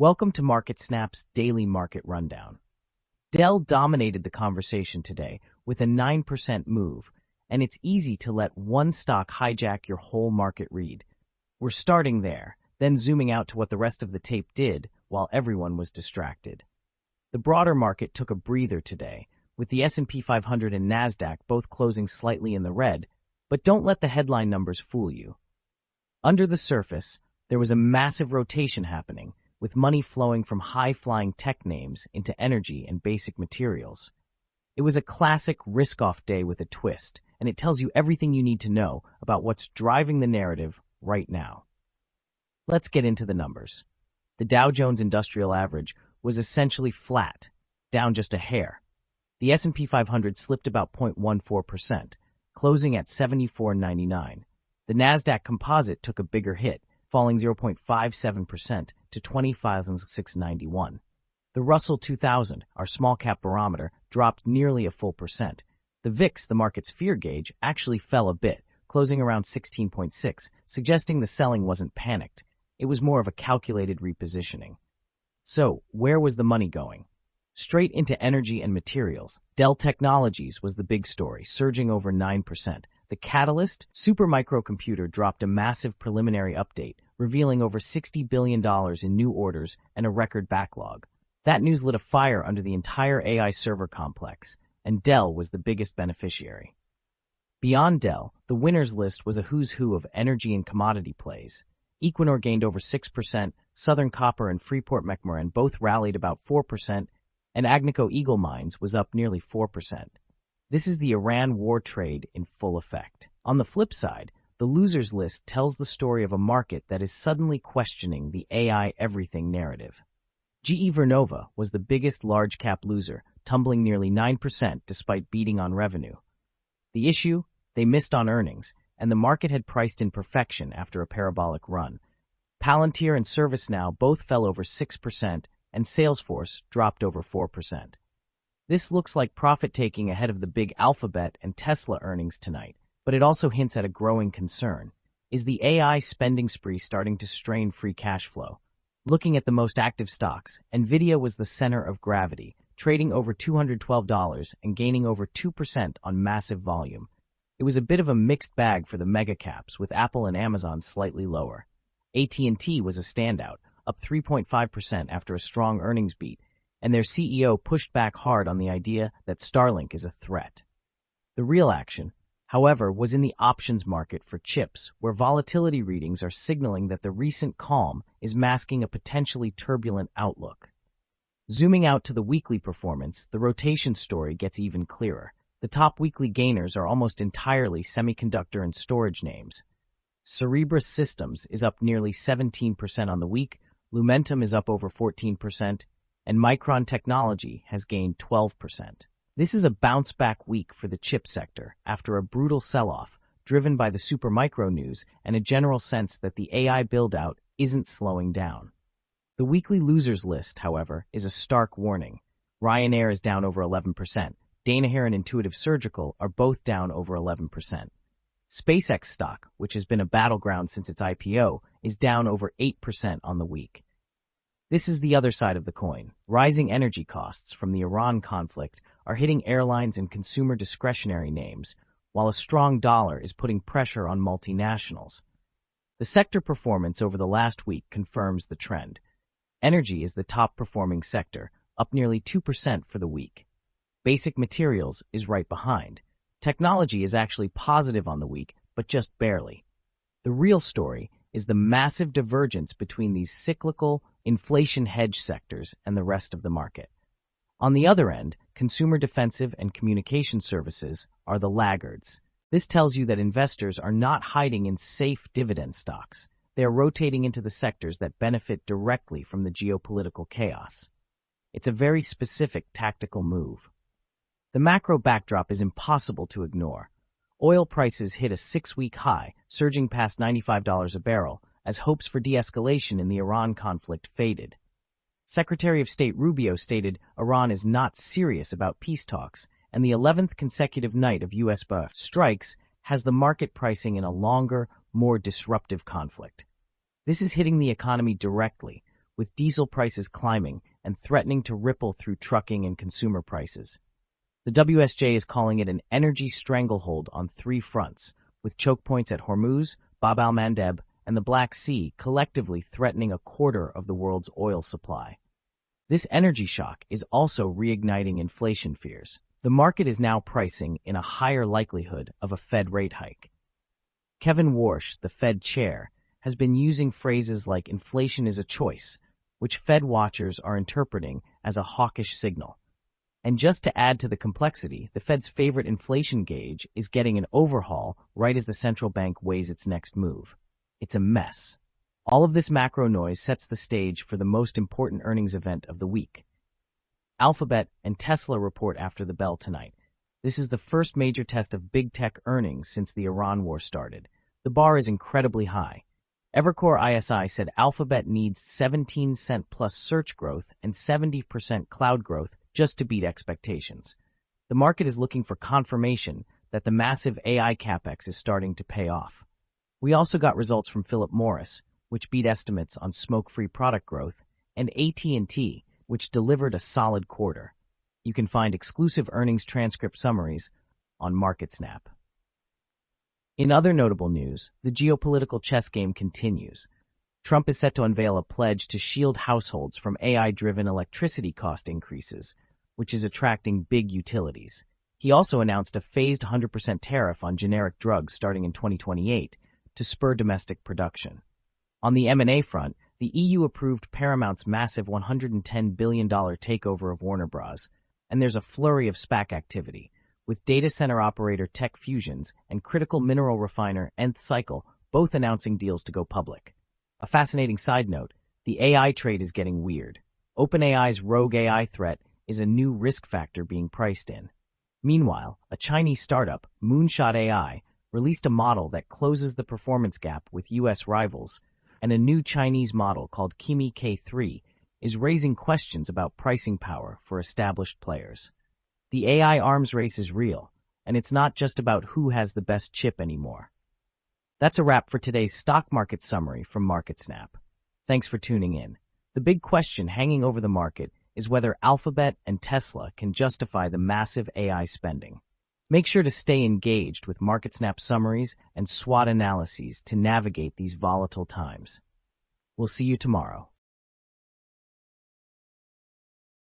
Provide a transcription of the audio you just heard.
Welcome to MarketSnap's Daily Market Rundown. Dell dominated the conversation today with a 9% move, and it's easy to let one stock hijack your whole market read. We're starting there, then zooming out to what the rest of the tape did while everyone was distracted. The broader market took a breather today, with the S&P 500 and NASDAQ both closing slightly in the red, but don't let the headline numbers fool you. Under the surface, there was a massive rotation happening, with money flowing from high-flying tech names into energy and basic materials. It was a classic risk-off day with a twist, and it tells you everything you need to know about what's driving the narrative right now. Let's get into the numbers. The Dow Jones Industrial Average was essentially flat, down just a hair. The S&P 500 slipped about 0.14%, closing at 74.99. The NASDAQ Composite took a bigger hit, falling 0.57% to 20,691. The Russell 2000, our small-cap barometer, dropped nearly a full percent. The VIX, the market's fear gauge, actually fell a bit, closing around 16.6, suggesting the selling wasn't panicked. It was more of a calculated repositioning. So, where was the money going? Straight into energy and materials. Dell Technologies was the big story, surging over 9%. The catalyst, supermicrocomputer, dropped a massive preliminary update, revealing over $60 billion in new orders and a record backlog. That news lit a fire under the entire AI server complex, and Dell was the biggest beneficiary. Beyond Dell, the winners list was a who's who of energy and commodity plays. Equinor gained over 6%, Southern Copper and Freeport-McMoRan both rallied about 4%, and Agnico Eagle Mines was up nearly 4%. This is the Iran war trade in full effect. On the flip side, the losers list tells the story of a market that is suddenly questioning the AI everything narrative. GE Vernova was the biggest large-cap loser, tumbling nearly 9% despite beating on revenue. The issue? They missed on earnings, and the market had priced in perfection after a parabolic run. Palantir and ServiceNow both fell over 6%, and Salesforce dropped over 4%. This looks like profit-taking ahead of the big Alphabet and Tesla earnings tonight, but it also hints at a growing concern. Is the AI spending spree starting to strain free cash flow? Looking at the most active stocks, Nvidia was the center of gravity, trading over $212 and gaining over 2% on massive volume. It was a bit of a mixed bag for the mega caps, with Apple and Amazon slightly lower. AT&T was a standout, up 3.5% after a strong earnings beat, and their CEO pushed back hard on the idea that Starlink is a threat. The real action, however, was in the options market for chips, where volatility readings are signaling that the recent calm is masking a potentially turbulent outlook. Zooming out to the weekly performance, the rotation story gets even clearer. The top weekly gainers are almost entirely semiconductor and storage names. Cerebras Systems is up nearly 17% on the week, Lumentum is up over 14%, and Micron Technology has gained 12%. This is a bounce-back week for the chip sector after a brutal sell-off, driven by the Supermicro news and a general sense that the AI build-out isn't slowing down. The weekly losers list, however, is a stark warning. Ryanair is down over 11%. Danaher and Intuitive Surgical are both down over 11%. SpaceX stock, which has been a battleground since its IPO, is down over 8% on the week. This is the other side of the coin. Rising energy costs from the Iran conflict are hitting airlines and consumer discretionary names, while a strong dollar is putting pressure on multinationals. The sector performance over the last week confirms the trend. Energy is the top-performing sector, up nearly 2% for the week. Basic materials is right behind. Technology is actually positive on the week, but just barely. The real story is the massive divergence between these cyclical, inflation hedge sectors and the rest of the market. On the other end, consumer defensive and communication services are the laggards. This tells you that investors are not hiding in safe dividend stocks. They are rotating into the sectors that benefit directly from the geopolitical chaos. It's a very specific tactical move. The macro backdrop is impossible to ignore. Oil prices hit a 6-week high, surging past $95 a barrel, as hopes for de-escalation in the Iran conflict faded. Secretary of State Rubio stated Iran is not serious about peace talks, and the 11th consecutive night of U.S. strikes has the market pricing in a longer, more disruptive conflict. This is hitting the economy directly, with diesel prices climbing and threatening to ripple through trucking and consumer prices. The WSJ is calling it an energy stranglehold on 3 fronts, with choke points at Hormuz, Bab al-Mandeb, and the Black Sea collectively threatening a quarter of the world's oil supply. This energy shock is also reigniting inflation fears. The market is now pricing in a higher likelihood of a Fed rate hike. Kevin Warsh, the Fed chair, has been using phrases like inflation is a choice, which Fed watchers are interpreting as a hawkish signal. And just to add to the complexity, the Fed's favorite inflation gauge is getting an overhaul right as the central bank weighs its next move. It's a mess. All of this macro noise sets the stage for the most important earnings event of the week. Alphabet and Tesla report after the bell tonight. This is the first major test of big tech earnings since the Iran war started. The bar is incredibly high. Evercore ISI said Alphabet needs 17% plus search growth and 70% cloud growth just to beat expectations. The market is looking for confirmation that the massive AI capex is starting to pay off. We also got results from Philip Morris, which beat estimates on smoke-free product growth, and AT&T, which delivered a solid quarter. You can find exclusive earnings transcript summaries on MarketSnap. In other notable news, the geopolitical chess game continues. Trump is set to unveil a pledge to shield households from AI-driven electricity cost increases, which is attracting big utilities. He also announced a phased 100% tariff on generic drugs starting in 2028 to spur domestic production. On the M&A front, the EU approved Paramount's massive $110 billion takeover of Warner Bros., and there's a flurry of SPAC activity, with data center operator Tech Fusions and critical mineral refiner Nth Cycle both announcing deals to go public. A fascinating side note, the AI trade is getting weird. OpenAI's rogue AI threat is a new risk factor being priced in. Meanwhile, a Chinese startup, Moonshot AI, released a model that closes the performance gap with U.S. rivals, and a new Chinese model called Kimi K3 is raising questions about pricing power for established players. The AI arms race is real, and it's not just about who has the best chip anymore. That's a wrap for today's stock market summary from MarketSnap. Thanks for tuning in. The big question hanging over the market is whether Alphabet and Tesla can justify the massive AI spending. Make sure to stay engaged with MarketSnap summaries and SWOT analyses to navigate these volatile times. We'll see you tomorrow.